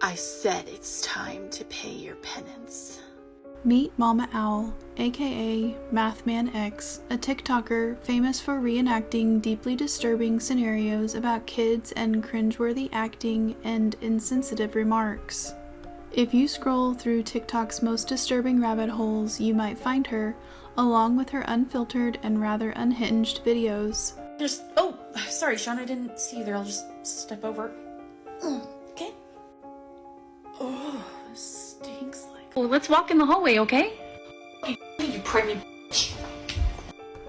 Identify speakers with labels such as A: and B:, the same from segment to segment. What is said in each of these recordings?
A: I said it's time to pay your penance.
B: Meet Mama Owl, aka Mathman X, a TikToker famous for reenacting deeply disturbing scenarios about kids and cringeworthy acting and insensitive remarks. If you scroll through TikTok's most disturbing rabbit holes, you might find her, along with her unfiltered and rather unhinged videos.
C: Oh, sorry, Sean, I didn't see you there. I'll just step over. Okay. Oh, stinks like...
D: Well, let's walk in the hallway, okay?
C: You pregnant bitch.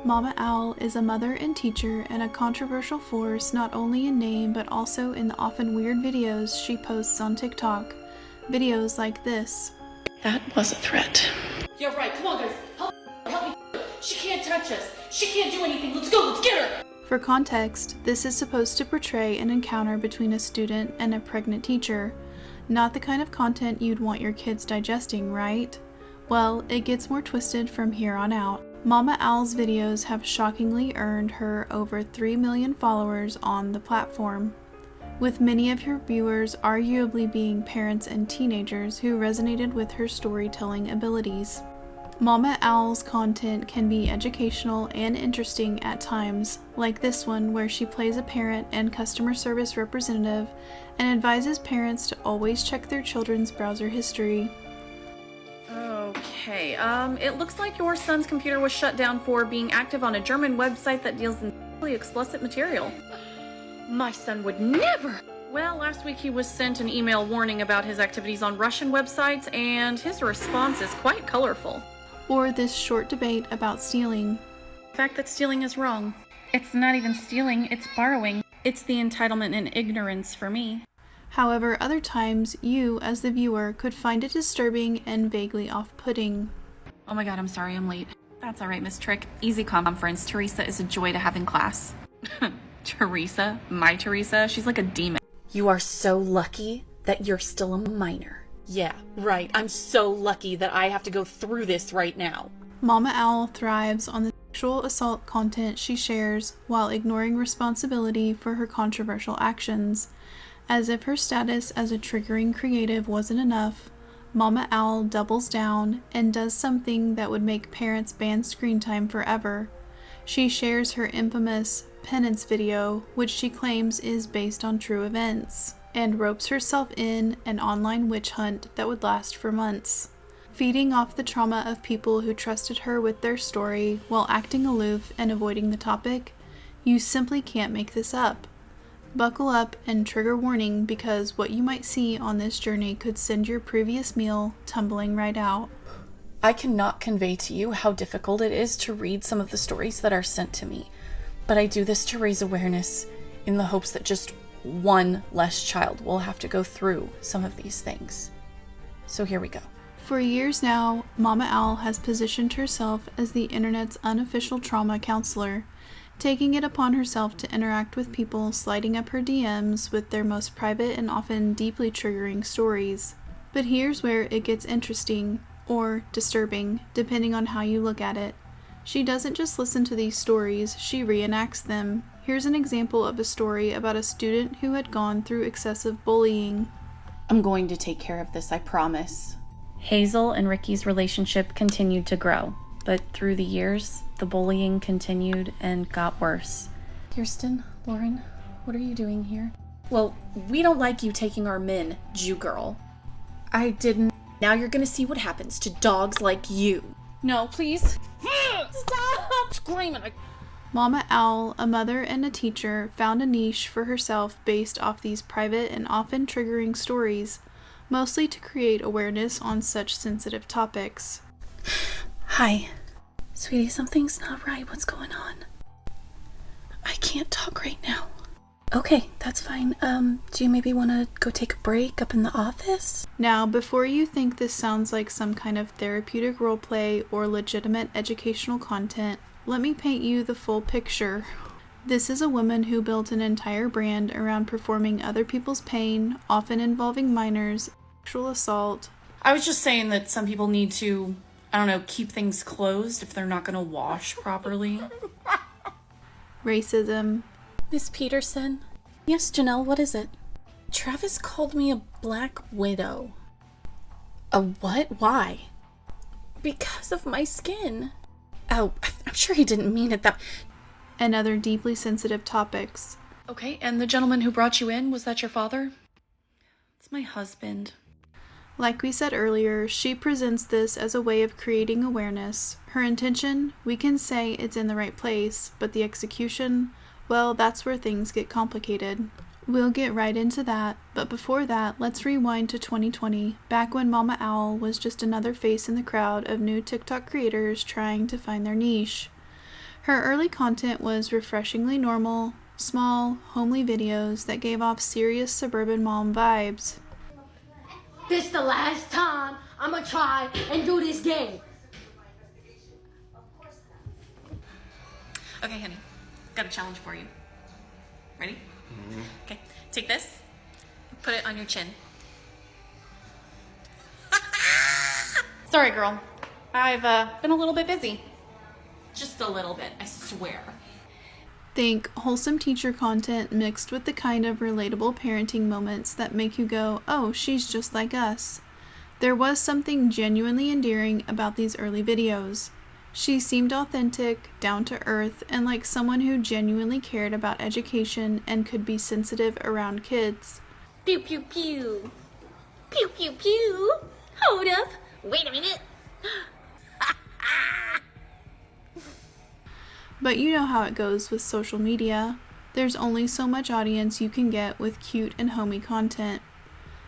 B: Mama Owl is a mother and teacher and a controversial force not only in name but also in the often weird videos she posts on TikTok. Videos like this.
C: That was a threat.
D: Yeah, right. Come on, guys. Help me. She can't touch us. She can't do anything. Let's go. Let's get her.
B: For context, this is supposed to portray an encounter between a student and a pregnant teacher. Not the kind of content you'd want your kids digesting, right? Well, it gets more twisted from here on out. Mama Owl's videos have shockingly earned her over 3 million followers on the platform, with many of her viewers arguably being parents and teenagers who resonated with her storytelling abilities. Mama Owl's content can be educational and interesting at times, like this one where she plays a parent and customer service representative and advises parents to always check their children's browser history.
D: Okay, it looks like your son's computer was shut down for being active on a German website that deals in sexually explicit material. My son would never! Well, last week he was sent an email warning about his activities on Russian websites, and his response is quite colorful.
B: Or this short debate about stealing.
D: The fact that stealing is wrong. It's not even stealing, it's borrowing. It's the entitlement and ignorance for me.
B: However, other times, you, as the viewer, could find it disturbing and vaguely off-putting.
D: Oh my god, I'm sorry I'm late. That's alright, Miss Trick. Easy conference. Teresa is a joy to have in class. Teresa? My Teresa? She's like a demon.
C: You are so lucky that you're still a minor. Yeah, right. I'm so lucky that I have to go through this right now.
B: Mama Owl thrives on the sexual assault content she shares while ignoring responsibility for her controversial actions. As if her status as a triggering creative wasn't enough, Mama Owl doubles down and does something that would make parents ban screen time forever. She shares her infamous penance video, which she claims is based on true events, and ropes herself in an online witch hunt that would last for months. Feeding off the trauma of people who trusted her with their story while acting aloof and avoiding the topic, you simply can't make this up. Buckle up and trigger warning, because what you might see on this journey could send your previous meal tumbling right out.
C: I cannot convey to you how difficult it is to read some of the stories that are sent to me, but I do this to raise awareness in the hopes that just one less child will have to go through some of these things. So here we go.
B: For years now, Mama Owl has positioned herself as the internet's unofficial trauma counselor, taking it upon herself to interact with people sliding up her DMs with their most private and often deeply triggering stories. But here's where it gets interesting, or disturbing, depending on how you look at it. She doesn't just listen to these stories, she reenacts them. Here's an example of a story about a student who had gone through excessive bullying.
C: I'm going to take care of this, I promise.
D: Hazel and Ricky's relationship continued to grow, but through the years, the bullying continued and got worse.
C: Kirsten, Lauren, what are you doing here? Well, we don't like you taking our men, Jew girl. I didn't. Now you're gonna see what happens to dogs like you. No, please. Stop screaming.
B: Mama Owl, a mother and a teacher, found a niche for herself based off these private and often triggering stories, mostly to create awareness on such sensitive topics.
C: Hi. Sweetie, something's not right. What's going on? I can't talk right now. Okay, that's fine. Do you maybe want to go take a break up in the office?
B: Now, before you think this sounds like some kind of therapeutic roleplay or legitimate educational content, let me paint you the full picture. This is a woman who built an entire brand around performing other people's pain, often involving minors, sexual assault.
D: I was just saying that some people need to, I don't know, keep things closed if they're not going to wash properly.
B: Racism.
C: Miss Peterson? Yes, Janelle, what is it? Travis called me a black widow. A what? Why? Because of my skin. Oh, I'm sure he didn't mean it that...
B: and other deeply sensitive topics.
D: Okay, and the gentleman who brought you in, was that your father? It's my husband.
B: Like we said earlier, she presents this as a way of creating awareness. Her intention, we can say it's in the right place, but the execution, well, that's where things get complicated. We'll get right into that, but before that, let's rewind to 2020, back when Mama Owl was just another face in the crowd of new TikTok creators trying to find their niche. Her early content was refreshingly normal, small, homely videos that gave off serious suburban mom vibes.
E: This the last time I'm gonna try and do this game.
D: Okay, honey. Got a challenge for you. Ready? Mm-hmm. Okay, take this. Put it on your chin. Sorry, girl. I've been a little bit busy. Just a little bit, I swear.
B: Think wholesome teacher content mixed with the kind of relatable parenting moments that make you go, oh, she's just like us. There was something genuinely endearing about these early videos. She seemed authentic, down to earth, and like someone who genuinely cared about education and could be sensitive around kids.
E: Pew pew pew. Pew pew pew. Hold up. Wait a minute.
B: But you know how it goes with social media. There's only so much audience you can get with cute and homey content.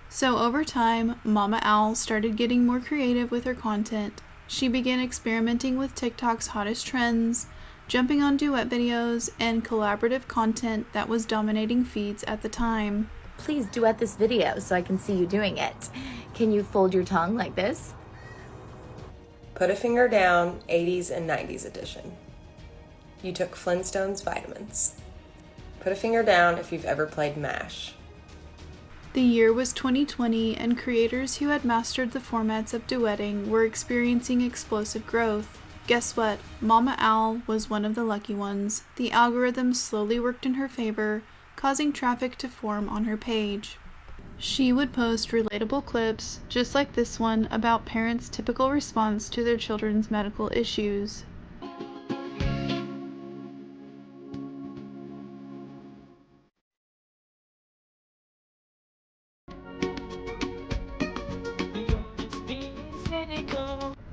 B: So over time, Mama Owl started getting more creative with her content. She began experimenting with TikTok's hottest trends, jumping on duet videos, and collaborative content that was dominating feeds at the time.
F: Please duet this video so I can see you doing it. Can you fold your tongue like this?
G: Put a finger down, 80s and 90s edition. You took Flintstones vitamins. Put a finger down if you've ever played MASH.
B: The year was 2020, and creators who had mastered the formats of duetting were experiencing explosive growth. Guess what? Mama Owl was one of the lucky ones. The algorithm slowly worked in her favor, causing traffic to form on her page. She would post relatable clips, just like this one, about parents' typical response to their children's medical issues.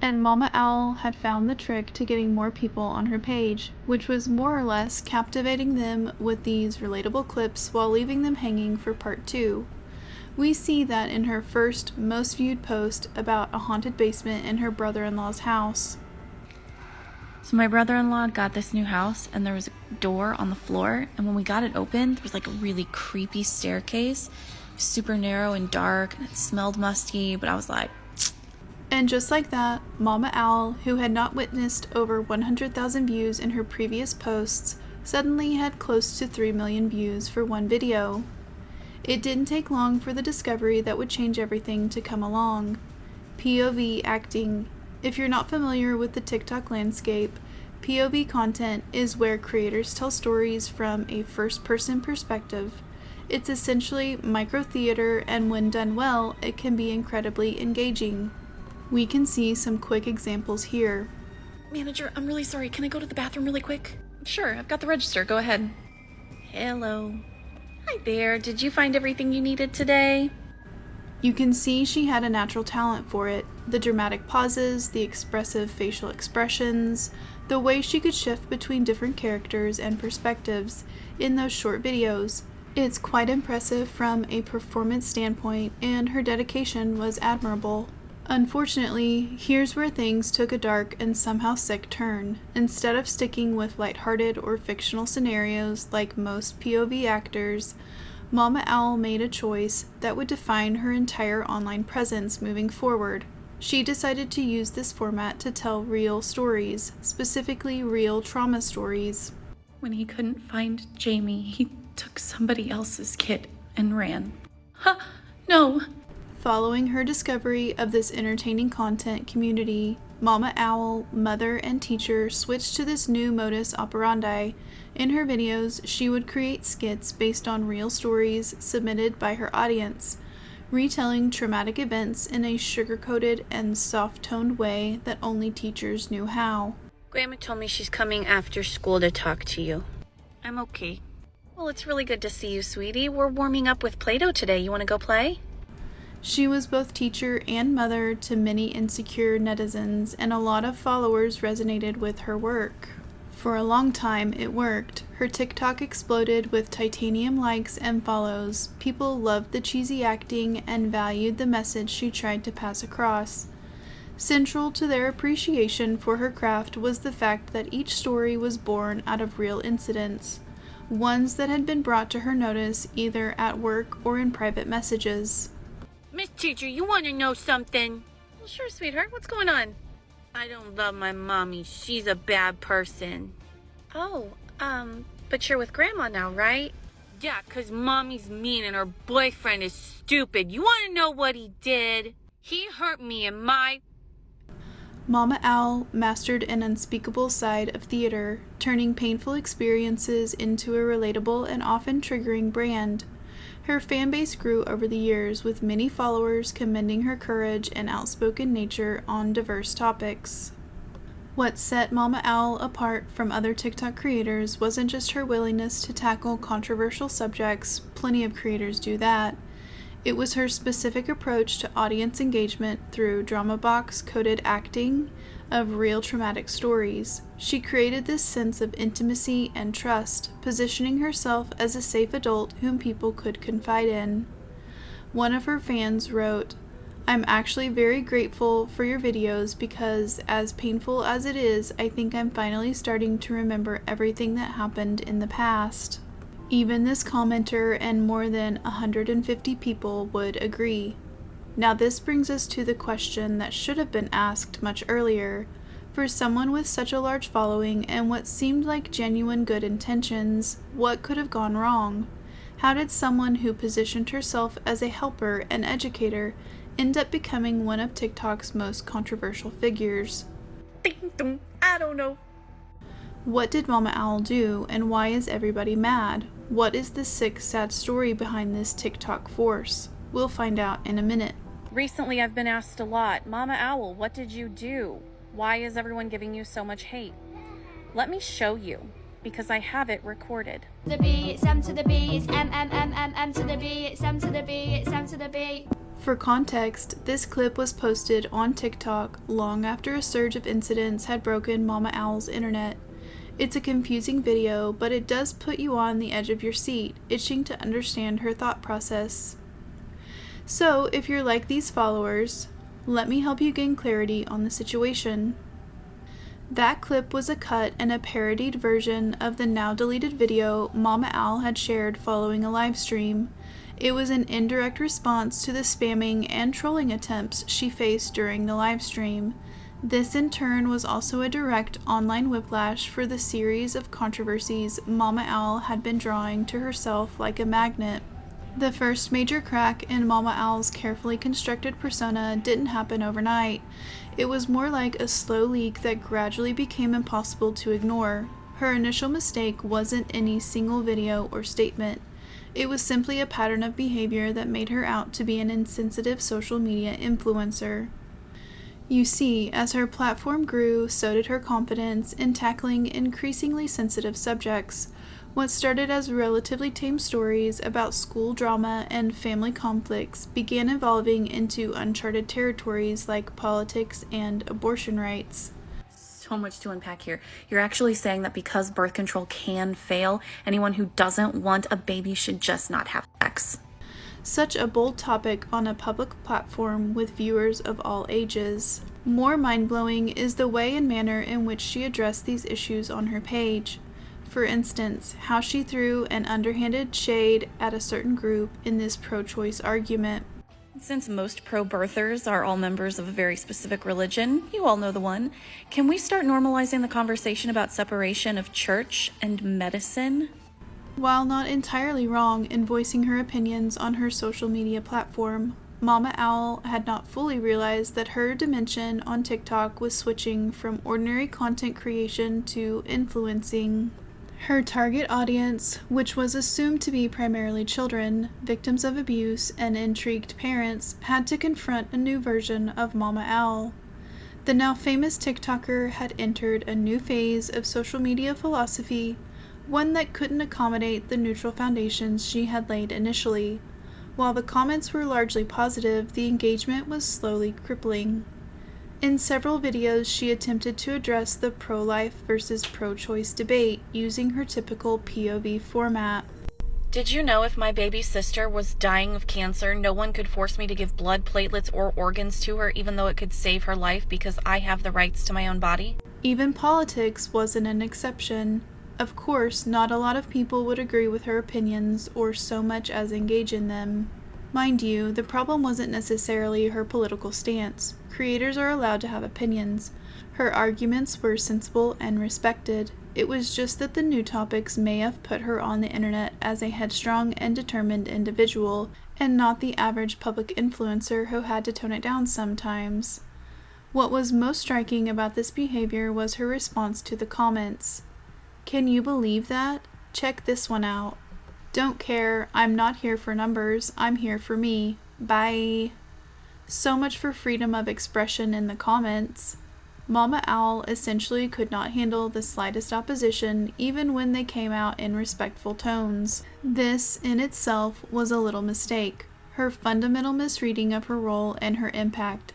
B: And Mama Owl had found the trick to getting more people on her page, which was more or less captivating them with these relatable clips while leaving them hanging for part 2. We see that in her first, most viewed post about a haunted basement in her brother-in-law's house.
C: So my brother-in-law got this new house, and there was a door on the floor, and when we got it open, there was like a really creepy staircase, super narrow and dark, and it smelled musty, but I was like...
B: And just like that, Mama Owl, who had not witnessed over 100,000 views in her previous posts, suddenly had close to 3 million views for one video. It didn't take long for the discovery that would change everything to come along. POV acting. If you're not familiar with the TikTok landscape, POV content is where creators tell stories from a first-person perspective. It's essentially micro-theater, and when done well, it can be incredibly engaging. We can see some quick examples here.
D: Manager, I'm really sorry. Can I go to the bathroom really quick? Sure, I've got the register. Go ahead. Hello. Hi there. Did you find everything you needed today?
B: You can see she had a natural talent for it. The dramatic pauses, the expressive facial expressions, the way she could shift between different characters and perspectives in those short videos. It's quite impressive from a performance standpoint, and her dedication was admirable. Unfortunately, here's where things took a dark and somehow sick turn. Instead of sticking with lighthearted or fictional scenarios like most POV actors, Mama Owl made a choice that would define her entire online presence moving forward. She decided to use this format to tell real stories, specifically real trauma stories.
D: When he couldn't find Jamie, he took somebody else's kid and ran. Huh? No.
B: Following her discovery of this entertaining content community, Mama Owl, mother and teacher, switched to this new modus operandi. In her videos, she would create skits based on real stories submitted by her audience, retelling traumatic events in a sugar-coated and soft-toned way that only teachers knew how.
H: Grandma told me she's coming after school to talk to you. I'm okay.
D: Well, it's really good to see you, sweetie. We're warming up with Play-Doh today. You want to go play?
B: She was both teacher and mother to many insecure netizens, and a lot of followers resonated with her work. For a long time, it worked. Her TikTok exploded with titanium likes and follows. People loved the cheesy acting and valued the message she tried to pass across. Central to their appreciation for her craft was the fact that each story was born out of real incidents, ones that had been brought to her notice either at work or in private messages.
H: Miss Teacher, you want to know something?
D: Well, sure, sweetheart. What's going on?
H: I don't love my mommy. She's a bad person.
D: Oh, but you're with Grandma now, right?
H: Yeah, 'cause mommy's mean and her boyfriend is stupid. You want to know what he did? He hurt me and my...
B: Mama Owl mastered an unspeakable side of theater, turning painful experiences into a relatable and often triggering brand. Her fanbase grew over the years, with many followers commending her courage and outspoken nature on diverse topics. What set Mama Owl apart from other TikTok creators wasn't just her willingness to tackle controversial subjects, plenty of creators do that. It was her specific approach to audience engagement through drama box coded acting of real traumatic stories. She created this sense of intimacy and trust, positioning herself as a safe adult whom people could confide in. One of her fans wrote, "I'm actually very grateful for your videos because, as painful as it is, I think I'm finally starting to remember everything that happened in the past." Even this commenter and more than 150 people would agree. Now this brings us to the question that should have been asked much earlier. For someone with such a large following and what seemed like genuine good intentions, what could have gone wrong? How did someone who positioned herself as a helper and educator end up becoming one of TikTok's most controversial figures?
D: Ding dong. I don't know.
B: What did Mama Owl do, and why is everybody mad? What is the sick, sad story behind this TikTok force? We'll find out in a minute.
D: Recently, I've been asked a lot, Mama Owl, what did you do? Why is everyone giving you so much hate? Let me show you, because I have it recorded.
E: The B, it's M to the B, it's M to the B, it's M to the B, it's M to the B.
B: For context, this clip was posted on TikTok long after a surge of incidents had broken Mama Owl's internet. It's a confusing video, but it does put you on the edge of your seat, itching to understand her thought process. So, if you're like these followers, let me help you gain clarity on the situation. That clip was a cut and a parodied version of the now deleted video Mama Owl had shared following a live stream. It was an indirect response to the spamming and trolling attempts she faced during the live stream. This in turn was also a direct online whiplash for the series of controversies Mama Owl had been drawing to herself like a magnet. The first major crack in Mama Owl's carefully constructed persona didn't happen overnight. It was more like a slow leak that gradually became impossible to ignore. Her initial mistake wasn't any single video or statement. It was simply a pattern of behavior that made her out to be an insensitive social media influencer. You see, as her platform grew, so did her confidence in tackling increasingly sensitive subjects. What started as relatively tame stories about school drama and family conflicts began evolving into uncharted territories like politics and abortion rights.
D: So much to unpack here. You're actually saying that because birth control can fail, anyone who doesn't want a baby should just not have sex.
B: Such a bold topic on a public platform with viewers of all ages. More mind-blowing is the way and manner in which she addressed these issues on her page. For instance, how she threw an underhanded shade at a certain group in this pro-choice argument.
D: Since most pro-birthers are all members of a very specific religion, you all know the one, can we start normalizing the conversation about separation of church and medicine?
B: While not entirely wrong in voicing her opinions on her social media platform, Mama Owl had not fully realized that her dimension on TikTok was switching from ordinary content creation to influencing. Her target audience, which was assumed to be primarily children, victims of abuse, and intrigued parents, had to confront a new version of Mama Owl. The now famous TikToker had entered a new phase of social media philosophy, one that couldn't accommodate the neutral foundations she had laid initially. While the comments were largely positive, the engagement was slowly crippling. In several videos, she attempted to address the pro-life versus pro-choice debate using her typical POV format.
C: Did you know if my baby sister was dying of cancer, no one could force me to give blood, platelets, or organs to her, even though it could save her life because I have the rights to my own body?
B: Even politics wasn't an exception. Of course, not a lot of people would agree with her opinions or so much as engage in them. Mind you, the problem wasn't necessarily her political stance. Creators are allowed to have opinions. Her arguments were sensible and respected. It was just that the new topics may have put her on the internet as a headstrong and determined individual, and not the average public influencer who had to tone it down sometimes. What was most striking about this behavior was her response to the comments. Can you believe that? Check this one out. Don't care, I'm not here for numbers, I'm here for me. Bye. So much for freedom of expression in the comments. Mama Owl essentially could not handle the slightest opposition, even when they came out in respectful tones. This, in itself, was a little mistake. Her fundamental misreading of her role and her impact.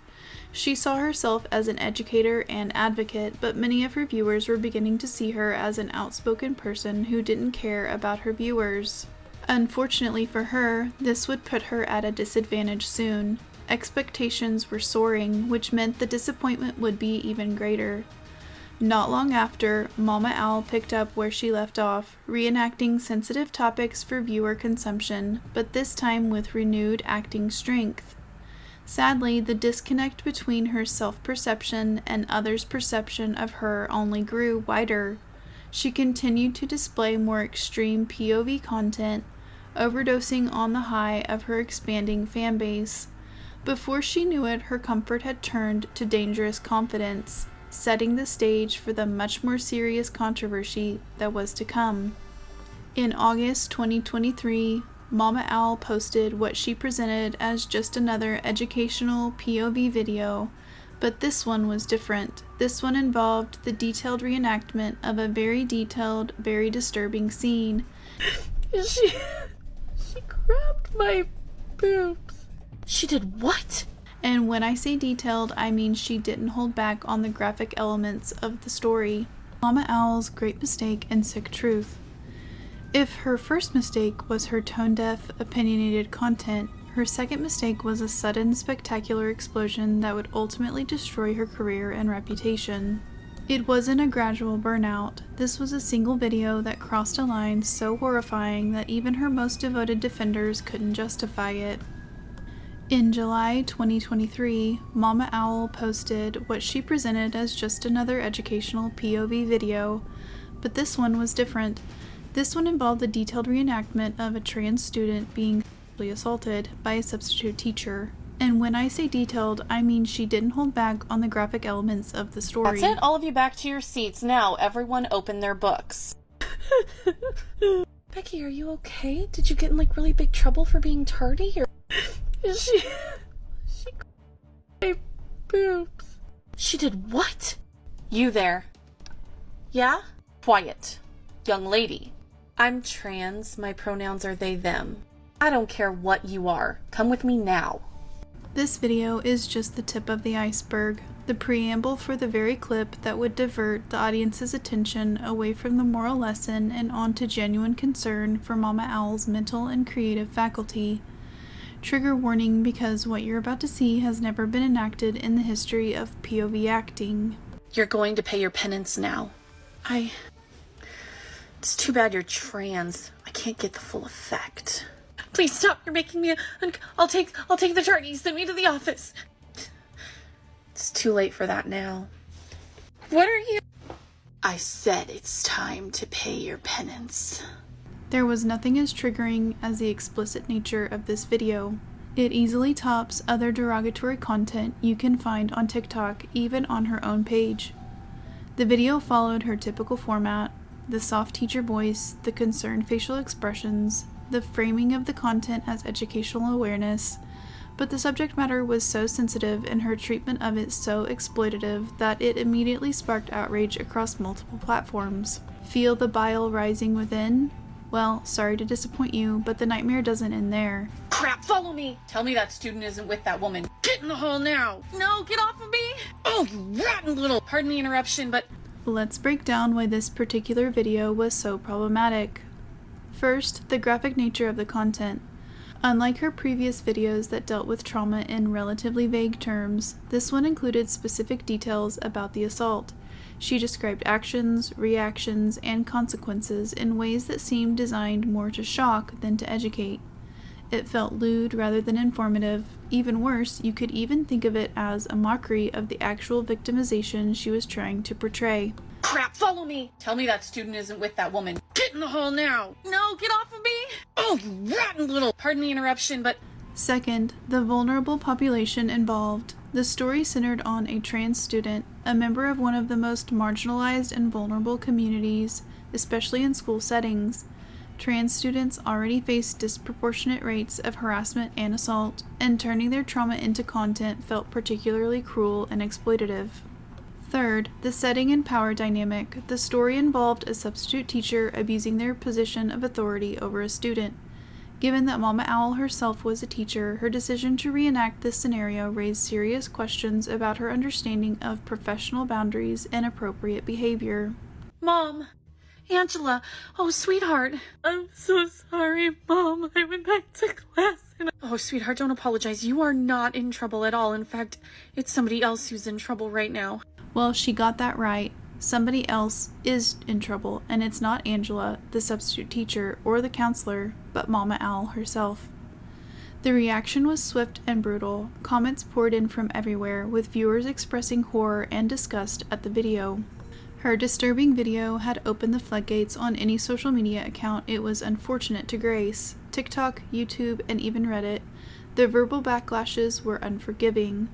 B: She saw herself as an educator and advocate, but many of her viewers were beginning to see her as an outspoken person who didn't care about her viewers. Unfortunately for her, this would put her at a disadvantage soon. Expectations were soaring, which meant the disappointment would be even greater. Not long after, Mama Owl picked up where she left off, reenacting sensitive topics for viewer consumption, but this time with renewed acting strength. Sadly, the disconnect between her self-perception and others' perception of her only grew wider. She continued to display more extreme POV content, overdosing on the high of her expanding fanbase. Before she knew it, her comfort had turned to dangerous confidence, setting the stage for the much more serious controversy that was to come. In August 2023, Mama Owl posted what she presented as just another educational POV video, but this one was different. This one involved the detailed reenactment of a very detailed, very disturbing scene.
C: She grabbed my boobs. She did what?
B: And when I say detailed, I mean she didn't hold back on the graphic elements of the story. Mama Owl's great mistake and sick truth. If her first mistake was her tone-deaf, opinionated content, her second mistake was a sudden, spectacular explosion that would ultimately destroy her career and reputation. It wasn't a gradual burnout. This was a single video that crossed a line so horrifying that even her most devoted defenders couldn't justify it. In July 2023, Mama Owl posted what she presented as just another educational POV video, but this one was different. This one involved the detailed reenactment of a trans student being sexually assaulted by a substitute teacher. And when I say detailed, I mean she didn't hold back on the graphic elements of the story.
C: That's it, all of you back to your seats. Now, everyone open their books. Becky, are you okay? Did you get in like really big trouble for being tardy? Or she my boobs. She did what? You there. Yeah? Quiet. Young lady. I'm trans. My pronouns are they, them. I don't care what you are. Come with me now.
B: This video is just the tip of the iceberg, the preamble for the very clip that would divert the audience's attention away from the moral lesson and onto genuine concern for Mama Owl's mental and creative faculty. Trigger warning, because what you're about to see has never been enacted in the history of POV acting.
C: You're going to pay your penance now. It's too bad you're trans. I can't get the full effect. Please stop. You're making me I'll take the charge. Send me to the office. It's too late for that now. What are you?
A: I said it's time to pay your penance.
B: There was nothing as triggering as the explicit nature of this video. It easily tops other derogatory content you can find on TikTok, even on her own page. The video followed her typical format: the soft teacher voice, the concerned facial expressions, the framing of the content as educational awareness, but the subject matter was so sensitive and her treatment of it so exploitative that it immediately sparked outrage across multiple platforms. Feel the bile rising within? Well, sorry to disappoint you, but the nightmare doesn't end there.
D: Crap, follow me!
C: Tell me that student isn't with that woman.
D: Get in the hole now! No, get off of me! Oh, you rotten little... Pardon the interruption, but...
B: Let's break down why this particular video was so problematic. First, the graphic nature of the content. Unlike her previous videos that dealt with trauma in relatively vague terms, this one included specific details about the assault. She described actions, reactions, and consequences in ways that seemed designed more to shock than to educate. It felt lewd rather than informative. Even worse, you could even think of it as a mockery of the actual victimization she was trying to portray.
D: Crap, follow me!
C: Tell me that student isn't with that woman.
D: Get in the hole now! No, get off of me! Oh, you rotten little... Pardon the interruption, but...
B: Second, the vulnerable population involved. The story centered on a trans student, a member of one of the most marginalized and vulnerable communities, especially in school settings. Trans students already face disproportionate rates of harassment and assault, and turning their trauma into content felt particularly cruel and exploitative. Third, the setting and power dynamic. The story involved a substitute teacher abusing their position of authority over a student. Given that Mama Owl herself was a teacher, her decision to reenact this scenario raised serious questions about her understanding of professional boundaries and appropriate behavior.
D: Mom! Angela! Oh, sweetheart! I'm so sorry, Mom. I went back to class and... Oh, sweetheart, don't apologize. You are not in trouble at all. In fact, it's somebody else who's in trouble right now.
B: Well, she got that right. Somebody else is in trouble, and it's not Angela, the substitute teacher, or the counselor, but Mama Owl herself. The reaction was swift and brutal. Comments poured in from everywhere, with viewers expressing horror and disgust at the video. Her disturbing video had opened the floodgates on any social media account it was unfortunate to grace: TikTok, YouTube, and even Reddit. The verbal backlashes were unforgiving.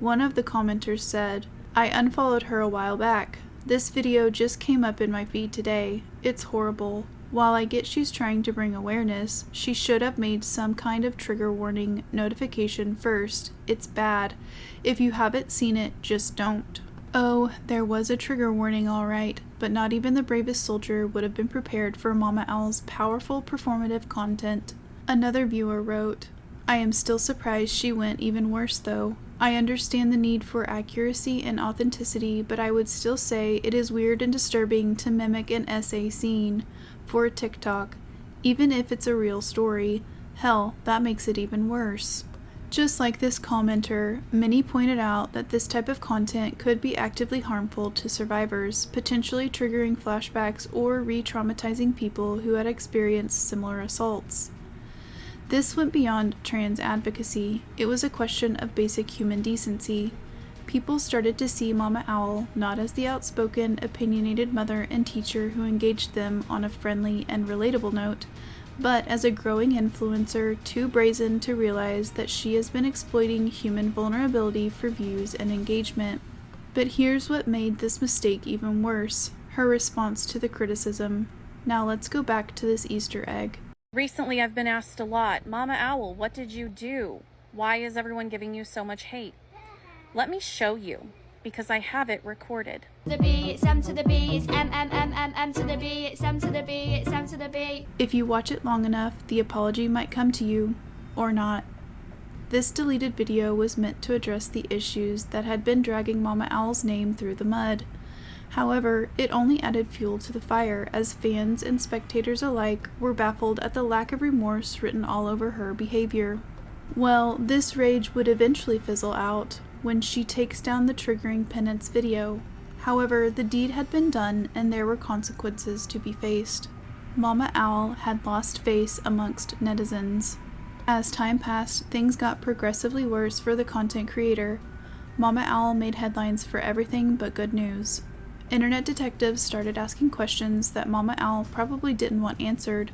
B: One of the commenters said, "I unfollowed her a while back. This video just came up in my feed today. It's horrible. While I get she's trying to bring awareness, she should have made some kind of trigger warning notification first. It's bad. If you haven't seen it, just don't." Oh, there was a trigger warning all right, but not even the bravest soldier would have been prepared for Mama Owl's powerful performative content. Another viewer wrote, "I am still surprised she went even worse though. I understand the need for accuracy and authenticity, but I would still say it is weird and disturbing to mimic an essay scene for a TikTok, even if it's a real story. Hell, that makes it even worse." Just like this commenter, many pointed out that this type of content could be actively harmful to survivors, potentially triggering flashbacks or re-traumatizing people who had experienced similar assaults. This went beyond trans advocacy. It was a question of basic human decency. People started to see Mama Owl not as the outspoken, opinionated mother and teacher who engaged them on a friendly and relatable note, but as a growing influencer too brazen to realize that she has been exploiting human vulnerability for views and engagement. But here's what made this mistake even worse: her response to the criticism. Now let's go back to this Easter egg.
D: Recently, I've been asked a lot, Mama Owl, what did you do? Why is everyone giving you so much hate? Let me show you, because I have it recorded.
E: The B, it's M to the B, it's M to the B, it's M to the B, it's M to the B.
B: If you watch it long enough, the apology might come to you, or not. This deleted video was meant to address the issues that had been dragging Mama Owl's name through the mud. However, it only added fuel to the fire, as fans and spectators alike were baffled at the lack of remorse written all over her behavior. Well, this rage would eventually fizzle out when she takes down the triggering penance video. However, the deed had been done and there were consequences to be faced. Mama Owl had lost face amongst netizens. As time passed, things got progressively worse for the content creator. Mama Owl made headlines for everything but good news. Internet detectives started asking questions that Mama Owl probably didn't want answered,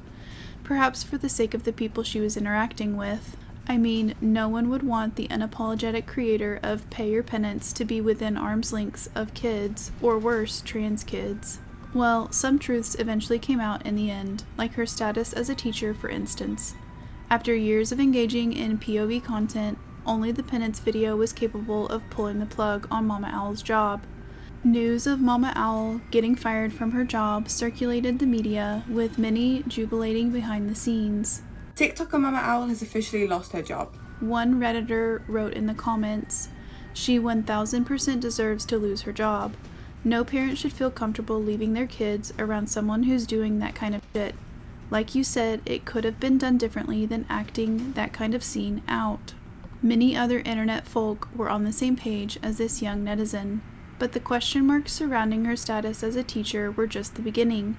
B: perhaps for the sake of the people she was interacting with. I mean, no one would want the unapologetic creator of Pay Your Penance to be within arm's length of kids, or worse, trans kids. Well, some truths eventually came out in the end, like her status as a teacher, for instance. After years of engaging in POV content, only the penance video was capable of pulling the plug on Mama Owl's job. News of Mama Owl getting fired from her job circulated the media, with many jubilating behind the scenes.
I: TikToker Mama Owl has officially lost her job.
B: One Redditor wrote in the comments, "She 1000% deserves to lose her job. No parent should feel comfortable leaving their kids around someone who's doing that kind of shit. Like you said, it could have been done differently than acting that kind of scene out." Many other internet folk were on the same page as this young netizen, but the question marks surrounding her status as a teacher were just the beginning.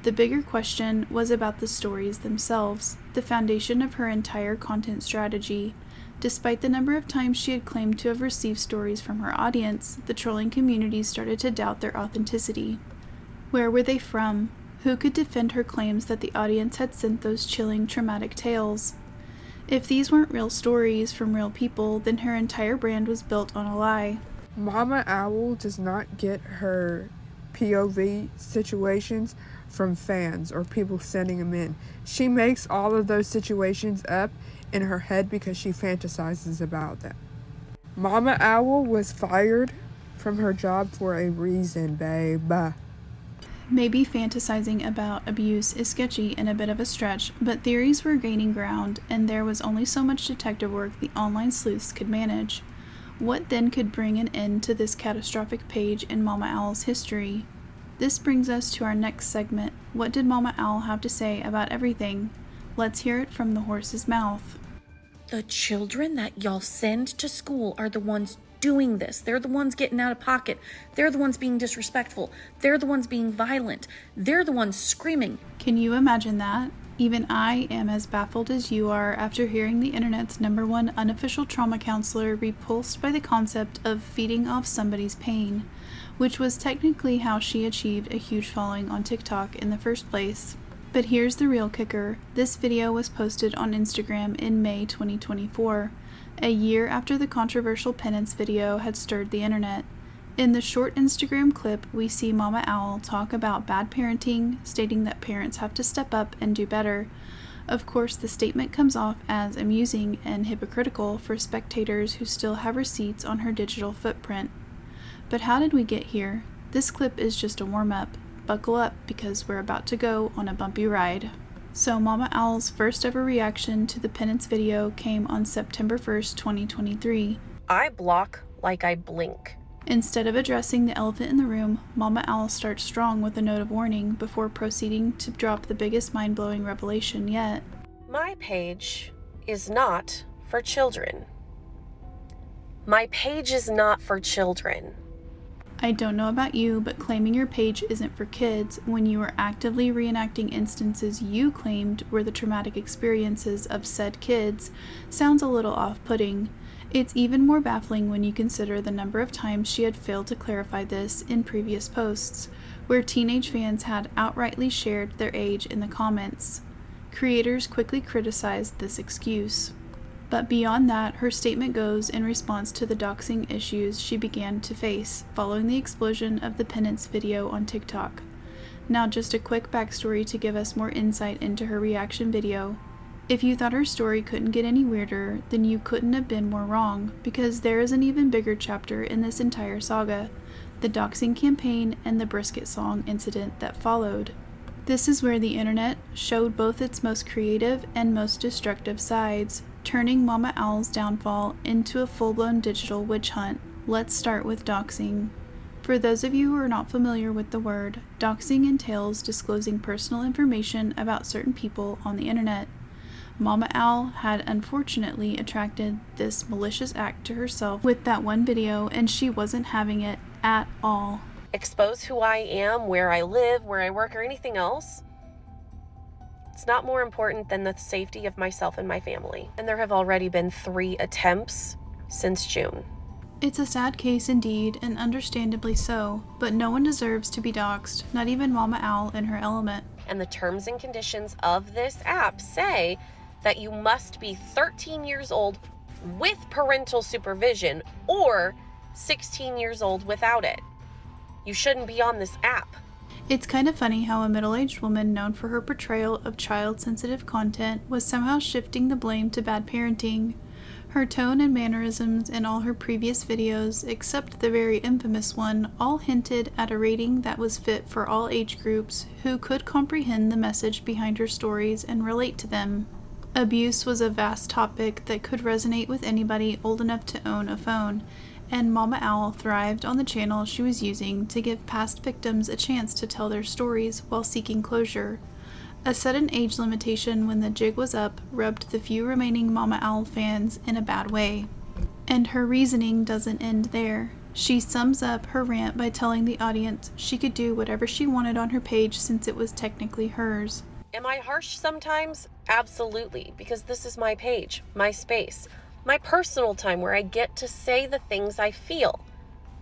B: The bigger question was about the stories themselves, the foundation of her entire content strategy. Despite the number of times she had claimed to have received stories from her audience, the trolling community started to doubt their authenticity. Where were they from? Who could defend her claims that the audience had sent those chilling, traumatic tales? If these weren't real stories from real people, then her entire brand was built on a lie.
J: Mama Owl does not get her POV situations from fans or people sending them in. She makes all of those situations up in her head because she fantasizes about them. Mama Owl was fired from her job for a reason, babe.
B: Maybe fantasizing about abuse is sketchy and a bit of a stretch, but theories were gaining ground, and there was only so much detective work the online sleuths could manage. What then could bring an end to this catastrophic page in Mama Owl's history? This brings us to our next segment. What did Mama Owl have to say about everything? Let's hear it from the horse's mouth.
D: The children that y'all send to school are the ones doing this. They're the ones getting out of pocket. They're the ones being disrespectful. They're the ones being violent. They're the ones screaming.
B: Can you imagine that? Even I am as baffled as you are after hearing the internet's #1 unofficial trauma counselor repulsed by the concept of feeding off somebody's pain, which was technically how she achieved a huge following on TikTok in the first place. But here's the real kicker. This video was posted on Instagram in May 2024, a year after the controversial penance video had stirred the internet. In the short Instagram clip, we see Mama Owl talk about bad parenting, stating that parents have to step up and do better. Of course, the statement comes off as amusing and hypocritical for spectators who still have receipts on her digital footprint. But how did we get here? This clip is just a warm-up. Buckle up, because we're about to go on a bumpy ride. So Mama Owl's first ever reaction to the penance video came on September 1st, 2023.
K: I block like I blink.
B: Instead of addressing the elephant in the room, Mama Owl starts strong with a note of warning before proceeding to drop the biggest mind-blowing revelation yet.
K: My page is not for children. My page is not for children.
B: I don't know about you, but claiming your page isn't for kids when you are actively reenacting instances you claimed were the traumatic experiences of said kids sounds a little off-putting. It's even more baffling when you consider the number of times she had failed to clarify this in previous posts, where teenage fans had outrightly shared their age in the comments. Creators quickly criticized this excuse. But beyond that, her statement goes in response to the doxing issues she began to face following the explosion of the penance video on TikTok. Now, just a quick backstory to give us more insight into her reaction video. If you thought her story couldn't get any weirder, then you couldn't have been more wrong, because there is an even bigger chapter in this entire saga, the doxing campaign and the brisket song incident that followed. This is where the internet showed both its most creative and most destructive sides, turning Mama Owl's downfall into a full-blown digital witch hunt. Let's start with doxing. For those of you who are not familiar with the word, doxing entails disclosing personal information about certain people on the internet. Mama Owl had unfortunately attracted this malicious act to herself with that one video, and she wasn't having it at all.
K: Expose who I am, where I live, where I work, or anything else. It's not more important than the safety of myself and my family. And there have already been 3 attempts since June.
B: It's a sad case indeed, and understandably so, but no one deserves to be doxxed, not even Mama Owl in her element.
K: And the terms and conditions of this app say that you must be 13 years old with parental supervision or 16 years old without it. You shouldn't be on this app.
B: It's kind of funny how a middle-aged woman known for her portrayal of child-sensitive content was somehow shifting the blame to bad parenting. Her tone and mannerisms in all her previous videos, except the very infamous one, all hinted at a rating that was fit for all age groups who could comprehend the message behind her stories and relate to them. Abuse was a vast topic that could resonate with anybody old enough to own a phone, and Mama Owl thrived on the channel she was using to give past victims a chance to tell their stories while seeking closure. A sudden age limitation when the jig was up rubbed the few remaining Mama Owl fans in a bad way. And her reasoning doesn't end there. She sums up her rant by telling the audience she could do whatever she wanted on her page since it was technically hers.
K: Am I harsh sometimes? Absolutely, because this is my page, my space, my personal time where I get to say the things I feel.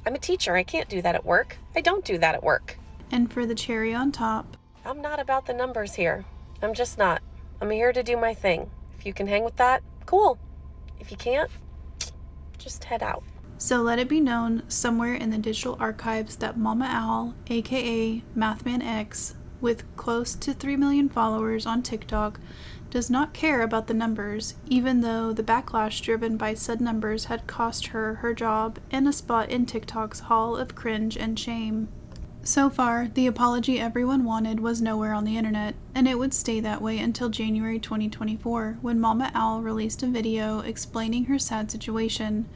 K: I'm a teacher. I can't do that at work. I don't do that at work.
B: And for the cherry on top,
K: I'm not about the numbers here. I'm just not. I'm here to do my thing. If you can hang with that, cool. If you can't, just head out.
B: So let it be known somewhere in the digital archives that Mama Owl, aka MathmanX, with close to 3 million followers on TikTok, does not care about the numbers, even though the backlash driven by said numbers had cost her her job and a spot in TikTok's Hall of Cringe and Shame. So far, the apology everyone wanted was nowhere on the internet, and it would stay that way until January 2024, when Mama Owl released a video explaining her sad situation.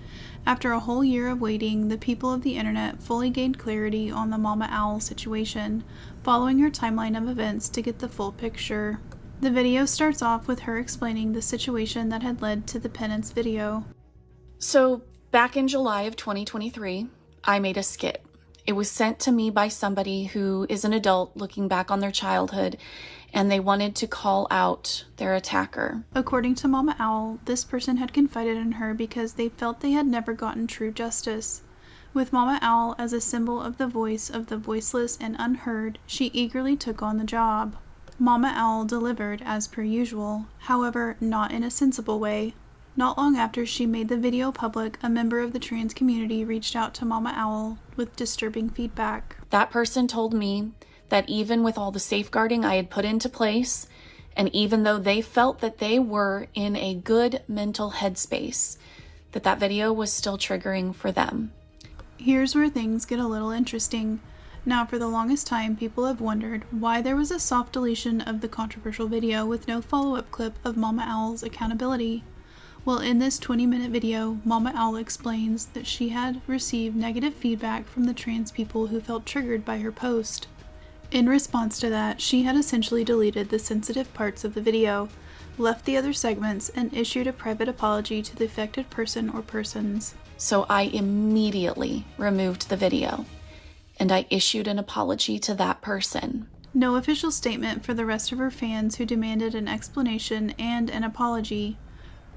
B: After a whole year of waiting, the people of the internet fully gained clarity on the Mama Owl situation, following her timeline of events to get the full picture. The video starts off with her explaining the situation that had led to the penance video.
C: So, back in July of 2023, I made a skit. It was sent to me by somebody who is an adult looking back on their childhood, and they wanted to call out their attacker.
B: According to Mama Owl, this person had confided in her because they felt they had never gotten true justice. With Mama Owl as a symbol of the voice of the voiceless and unheard, she eagerly took on the job. Mama Owl delivered as per usual, however, not in a sensible way. Not long after she made the video public, a member of the trans community reached out to Mama Owl with disturbing feedback.
C: That person told me that even with all the safeguarding I had put into place, and even though they felt that they were in a good mental headspace, that video was still triggering for them.
B: Here's where things get a little interesting. Now, for the longest time, people have wondered why there was a soft deletion of the controversial video with no follow-up clip of Mama Owl's accountability. Well, in this 20-minute video, Mama Owl explains that she had received negative feedback from the trans people who felt triggered by her post. In response to that, she had essentially deleted the sensitive parts of the video, left the other segments, and issued a private apology to the affected person or persons.
C: So I immediately removed the video, and I issued an apology to that person.
B: No official statement for the rest of her fans who demanded an explanation and an apology.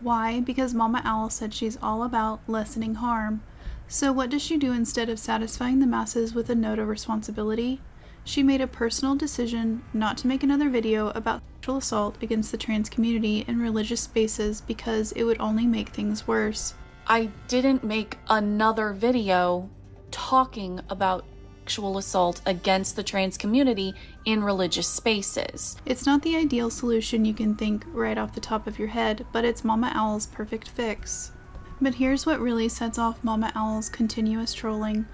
B: Why? Because Mama Owl said she's all about lessening harm. So what does she do instead of satisfying the masses with a note of responsibility? She made a personal decision not to make another video about sexual assault against the trans community in religious spaces because it would only make things worse.
C: I didn't make another video talking about sexual assault against the trans community in religious spaces.
B: It's not the ideal solution you can think right off the top of your head, but it's Mama Owl's perfect fix. But here's what really sets off Mama Owl's continuous trolling.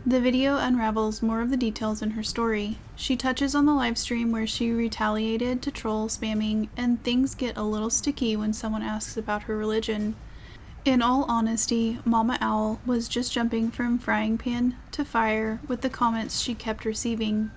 B: The video unravels more of the details in her story. She touches on the live stream where she retaliated to troll spamming, and things get a little sticky when someone asks about her religion. In all honesty, Mama Owl was just jumping from frying pan to fire with the comments she kept receiving.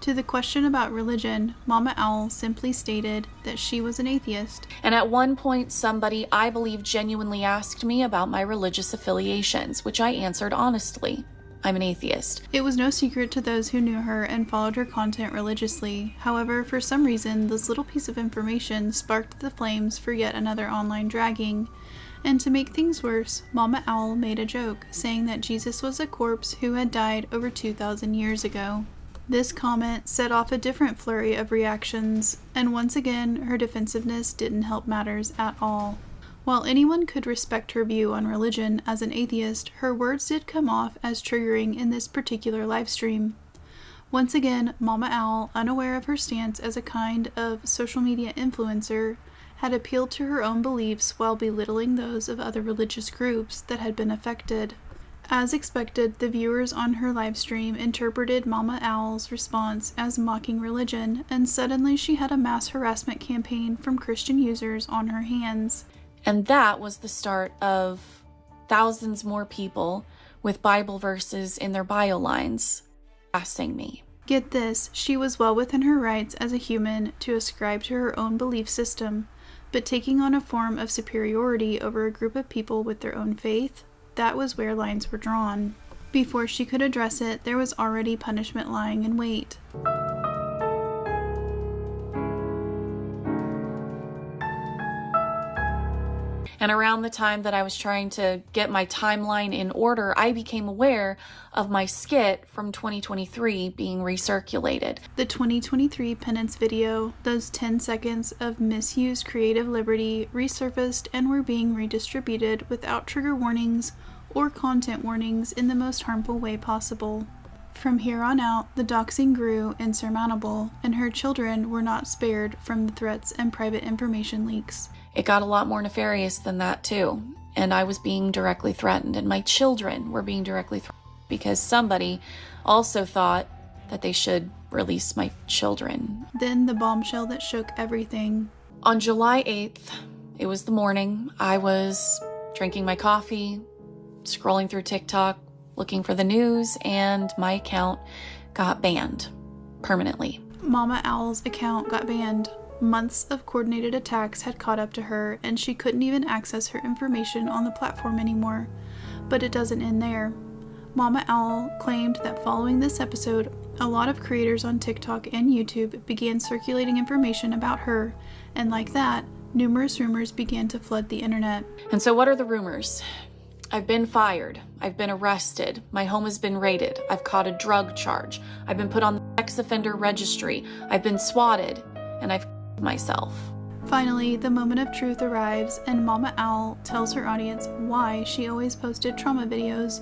B: To the question about religion, Mama Owl simply stated that she was an atheist.
C: And at one point, somebody, I believe, genuinely asked me about my religious affiliations, which I answered honestly. I'm an atheist.
B: It was no secret to those who knew her and followed her content religiously. However, for some reason, this little piece of information sparked the flames for yet another online dragging. And to make things worse, Mama Owl made a joke, saying that Jesus was a corpse who had died over 2,000 years ago. This comment set off a different flurry of reactions, and once again, her defensiveness didn't help matters at all. While anyone could respect her view on religion as an atheist, her words did come off as triggering in this particular livestream. Once again, Mama Owl, unaware of her stance as a kind of social media influencer, had appealed to her own beliefs while belittling those of other religious groups that had been affected. As expected, the viewers on her livestream interpreted Mama Owl's response as mocking religion, and suddenly she had a mass harassment campaign from Christian users on her hands.
C: And that was the start of thousands more people with Bible verses in their bio lines harassing me.
B: Get this, she was well within her rights as a human to ascribe to her own belief system, but taking on a form of superiority over a group of people with their own faith, that was where lines were drawn. Before she could address it, there was already punishment lying in wait.
C: And around the time that I was trying to get my timeline in order, I became aware of my skit from 2023 being recirculated.
B: The 2023 penance video, those 10 seconds of misused creative liberty, resurfaced and were being redistributed without trigger warnings or content warnings in the most harmful way possible. From here on out, the doxing grew insurmountable, and her children were not spared from the threats and private information leaks.
C: It got a lot more nefarious than that too, and I was being directly threatened, and my children were being directly threatened because somebody also thought that they should release my children.
B: Then the bombshell that shook everything.
C: On July 8th, it was the morning, I was drinking my coffee, scrolling through TikTok, looking for the news, and my account got banned permanently.
B: Mama Owl's account got banned. Months of coordinated attacks had caught up to her, and she couldn't even access her information on the platform anymore. But it doesn't end there. Mama Owl claimed that following this episode, a lot of creators on TikTok and YouTube began circulating information about her, and like that, numerous rumors began to flood the internet.
C: And so what are the rumors? I've been fired. I've been arrested. My home has been raided. I've caught a drug charge. I've been put on the sex offender registry. I've been swatted, and I've myself.
B: Finally, the moment of truth arrives, and Mama Owl tells her audience why she always posted trauma videos.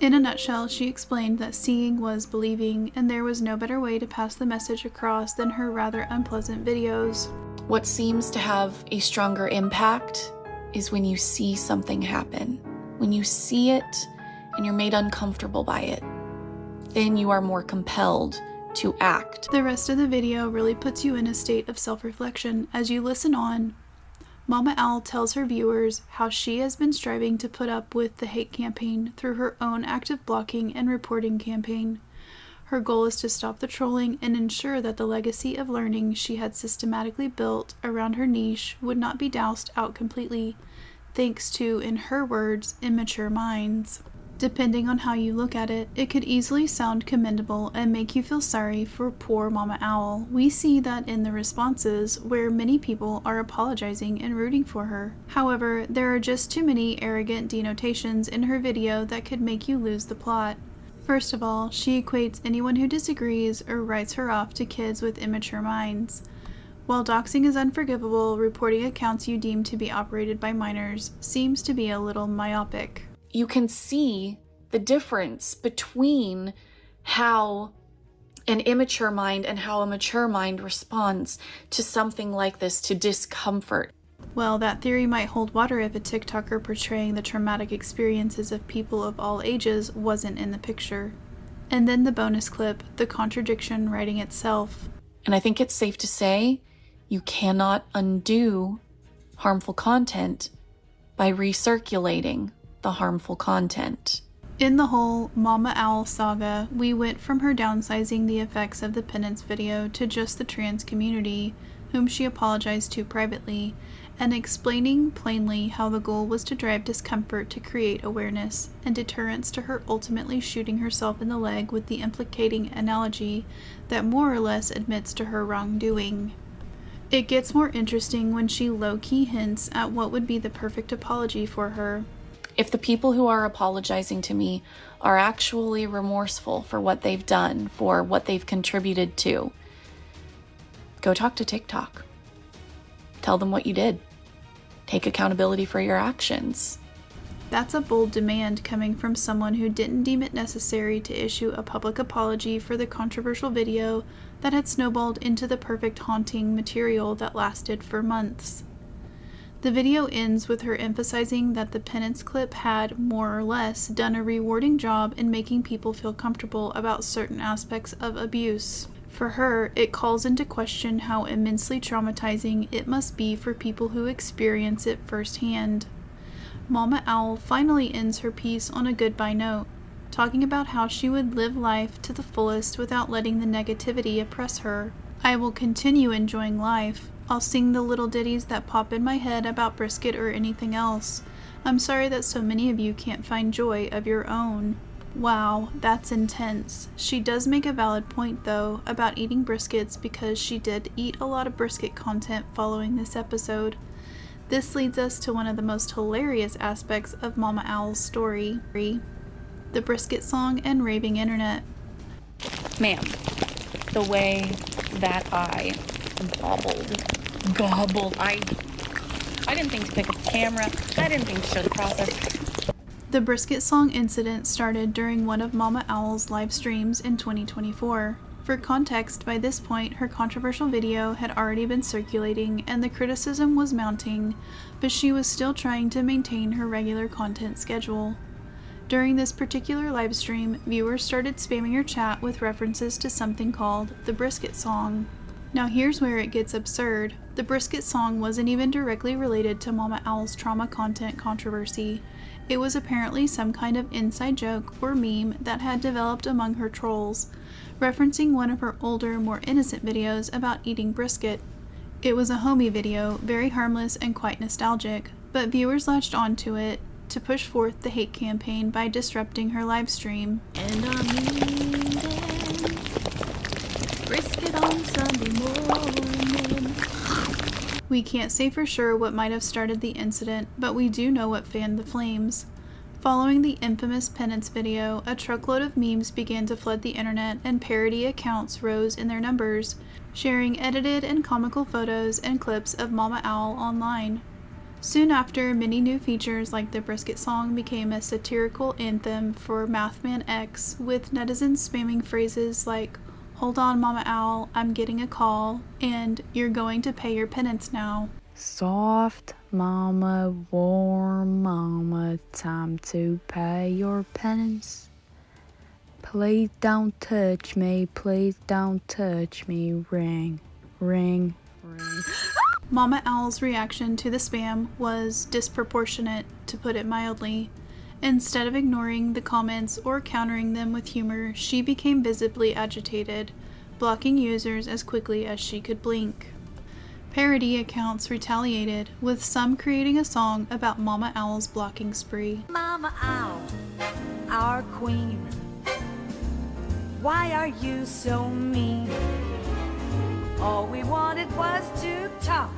B: In a nutshell, she explained that seeing was believing, and there was no better way to pass the message across than her rather unpleasant videos.
C: What seems to have a stronger impact is when you see something happen. When you see it and you're made uncomfortable by it, then you are more compelled to act.
B: The rest of the video really puts you in a state of self-reflection. As you listen on, Mama Owl tells her viewers how she has been striving to put up with the hate campaign through her own active blocking and reporting campaign. Her goal is to stop the trolling and ensure that the legacy of learning she had systematically built around her niche would not be doused out completely, thanks to, in her words, immature minds. Depending on how you look at it, it could easily sound commendable and make you feel sorry for poor Mama Owl. We see that in the responses, where many people are apologizing and rooting for her. However, there are just too many arrogant denotations in her video that could make you lose the plot. First of all, she equates anyone who disagrees or writes her off to kids with immature minds. While doxing is unforgivable, reporting accounts you deem to be operated by minors seems to be a little myopic.
C: You can see the difference between how an immature mind and how a mature mind responds to something like this, to discomfort.
B: Well, that theory might hold water if a TikToker portraying the traumatic experiences of people of all ages wasn't in the picture. And then the bonus clip, the contradiction writing itself.
C: And I think it's safe to say you cannot undo harmful content by recirculating the harmful content.
B: In the whole Mama Owl saga, we went from her downsizing the effects of the penance video to just the trans community, whom she apologized to privately, and explaining plainly how the goal was to drive discomfort to create awareness, and deterrence to her ultimately shooting herself in the leg with the implicating analogy that more or less admits to her wrongdoing. It gets more interesting when she low-key hints at what would be the perfect apology for her.
C: If the people who are apologizing to me are actually remorseful for what they've done, for what they've contributed to, go talk to TikTok. Tell them what you did. Take accountability for your actions.
B: That's a bold demand coming from someone who didn't deem it necessary to issue a public apology for the controversial video that had snowballed into the perfect haunting material that lasted for months. The video ends with her emphasizing that the penance clip had, more or less, done a rewarding job in making people feel comfortable about certain aspects of abuse. For her, it calls into question how immensely traumatizing it must be for people who experience it firsthand. Mama Owl finally ends her piece on a goodbye note, talking about how she would live life to the fullest without letting the negativity oppress her. I will continue enjoying life. I'll sing the little ditties that pop in my head about brisket or anything else. I'm sorry that so many of you can't find joy of your own. Wow, that's intense. She does make a valid point, though, about eating briskets because she did eat a lot of brisket content following this episode. This leads us to one of the most hilarious aspects of Mama Owl's story, the brisket song and raving internet.
C: Ma'am, the way that I gobbled, I didn't think to pick up the camera, I didn't think to show the process.
B: The brisket song incident started during one of Mama Owl's live streams in 2024. For context, by this point, her controversial video had already been circulating and the criticism was mounting, but she was still trying to maintain her regular content schedule. During this particular live stream, viewers started spamming her chat with references to something called the brisket song. Now here's where it gets absurd. The brisket song wasn't even directly related to Mama Owl's trauma content controversy. It was apparently some kind of inside joke or meme that had developed among her trolls, referencing one of her older, more innocent videos about eating brisket. It was a homie video, very harmless and quite nostalgic, but viewers latched onto it to push forth the hate campaign by disrupting her live stream.
A: And I'm eating brisket on Sunday morning.
B: We can't say for sure what might have started the incident, but we do know what fanned the flames. Following the infamous penance video, a truckload of memes began to flood the internet and parody accounts rose in their numbers, sharing edited and comical photos and clips of Mama Owl online. Soon after, many new features like the brisket song became a satirical anthem for Mathman X, with netizens spamming phrases like, "Hold on Mama Owl, I'm getting a call," and "You're going to pay your penance now."
L: Soft mama, warm mama, time to pay your penance. Please don't touch me, please don't touch me, ring, ring, ring.
B: Mama Owl's reaction to the spam was disproportionate, to put it mildly. Instead of ignoring the comments or countering them with humor, she became visibly agitated, blocking users as quickly as she could blink. Parody accounts retaliated, with some creating a song about Mama Owl's blocking spree.
M: Mama Owl, our queen, why are you so mean? All we wanted was to talk,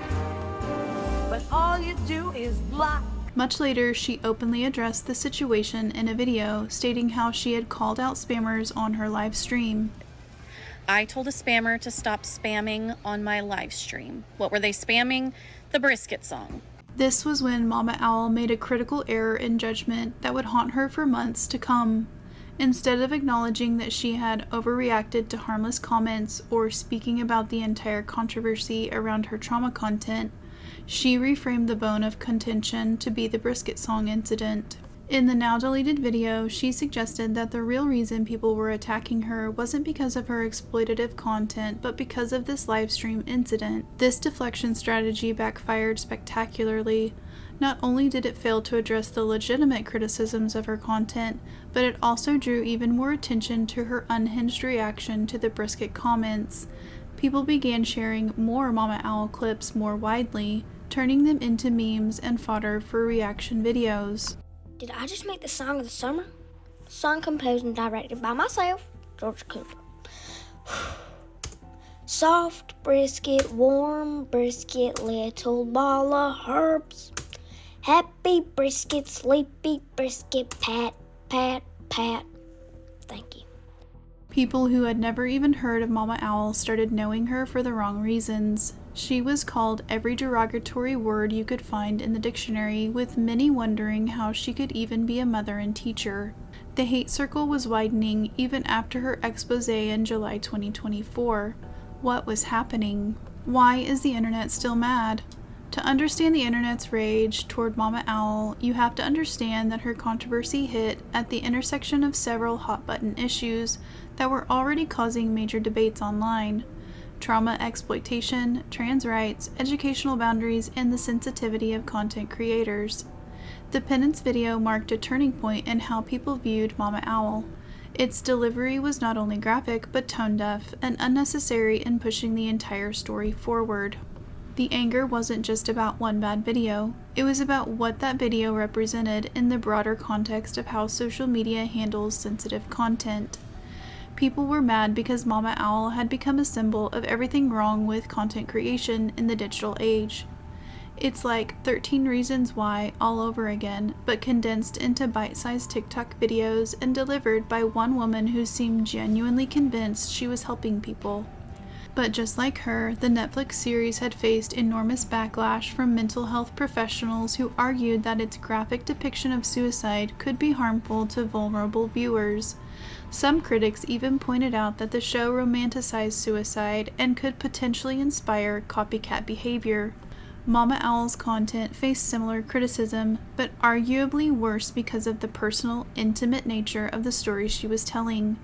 M: but all you do is block.
B: Much later, she openly addressed the situation in a video, stating how she had called out spammers on her live stream.
C: I told a spammer to stop spamming on my live stream. What were they spamming? The brisket song.
B: This was when Mama Owl made a critical error in judgment that would haunt her for months to come. Instead of acknowledging that she had overreacted to harmless comments or speaking about the entire controversy around her trauma content, she reframed the bone of contention to be the brisket song incident. In the now deleted video, she suggested that the real reason people were attacking her wasn't because of her exploitative content, but because of this livestream incident. This deflection strategy backfired spectacularly. Not only did it fail to address the legitimate criticisms of her content, but it also drew even more attention to her unhinged reaction to the brisket comments. People began sharing more Mama Owl clips more widely, turning them into memes and fodder for reaction videos.
N: Did I just make the song of the summer? Song composed and directed by myself, George Cooper. Soft brisket, warm brisket, little ball of herbs. Happy brisket, sleepy brisket, pat, pat, pat. Thank you.
B: People who had never even heard of Mama Owl started knowing her for the wrong reasons. She was called every derogatory word you could find in the dictionary, with many wondering how she could even be a mother and teacher. The hate circle was widening even after her expose in July 2024. What was happening? Why is the internet still mad? To understand the internet's rage toward Mama Owl, you have to understand that her controversy hit at the intersection of several hot-button issues that were already causing major debates online: trauma exploitation, trans rights, educational boundaries, and the sensitivity of content creators. The penance video marked a turning point in how people viewed Mama Owl. Its delivery was not only graphic, but tone-deaf and unnecessary in pushing the entire story forward. The anger wasn't just about one bad video, it was about what that video represented in the broader context of how social media handles sensitive content. People were mad because Mama Owl had become a symbol of everything wrong with content creation in the digital age. It's like 13 Reasons Why all over again, but condensed into bite-sized TikTok videos and delivered by one woman who seemed genuinely convinced she was helping people. But just like her, the Netflix series had faced enormous backlash from mental health professionals who argued that its graphic depiction of suicide could be harmful to vulnerable viewers. Some critics even pointed out that the show romanticized suicide and could potentially inspire copycat behavior. Mama Owl's content faced similar criticism, but arguably worse because of the personal, intimate nature of the stories she was telling.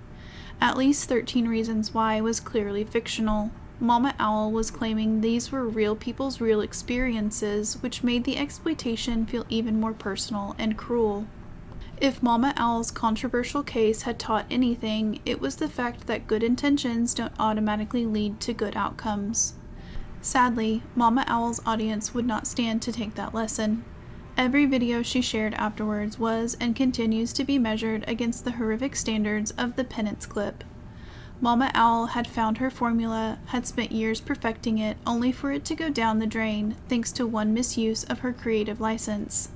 B: At least 13 Reasons Why was clearly fictional. Mama Owl was claiming these were real people's real experiences, which made the exploitation feel even more personal and cruel. If Mama Owl's controversial case had taught anything, it was the fact that good intentions don't automatically lead to good outcomes. Sadly, Mama Owl's audience would not stand to take that lesson. Every video she shared afterwards was and continues to be measured against the horrific standards of the penance clip. Mama Owl had found her formula, had spent years perfecting it, only for it to go down the drain thanks to one misuse of her creative license.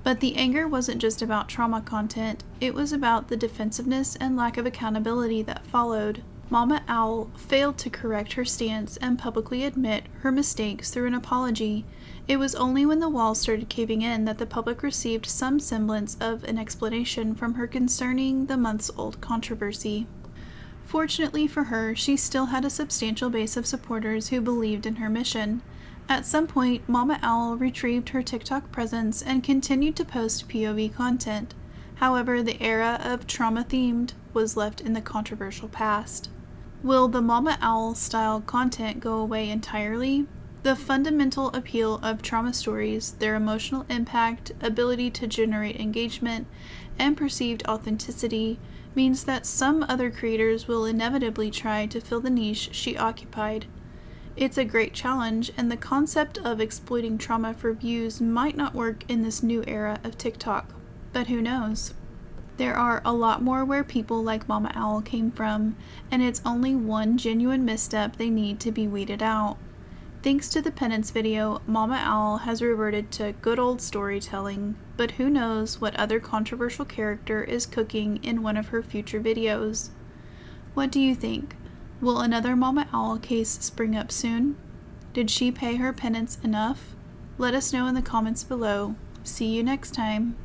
B: But the anger wasn't just about trauma content, it was about the defensiveness and lack of accountability that followed. Mama Owl failed to correct her stance and publicly admit her mistakes through an apology. It was only when the walls started caving in that the public received some semblance of an explanation from her concerning the months-old controversy. Fortunately for her, she still had a substantial base of supporters who believed in her mission. At some point, Mama Owl retrieved her TikTok presence and continued to post POV content. However, the era of trauma-themed was left in the controversial past. Will the Mama Owl-style content go away entirely? The fundamental appeal of trauma stories, their emotional impact, ability to generate engagement, and perceived authenticity means that some other creators will inevitably try to fill the niche she occupied. It's a great challenge, and the concept of exploiting trauma for views might not work in this new era of TikTok. But who knows? There are a lot more where people like Mama Owl came from, and it's only one genuine misstep they need to be weeded out. Thanks to the penance video, Mama Owl has reverted to good old storytelling, but who knows what other controversial character is cooking in one of her future videos. What do you think? Will another Mama Owl case spring up soon? Did she pay her penance enough? Let us know in the comments below. See you next time.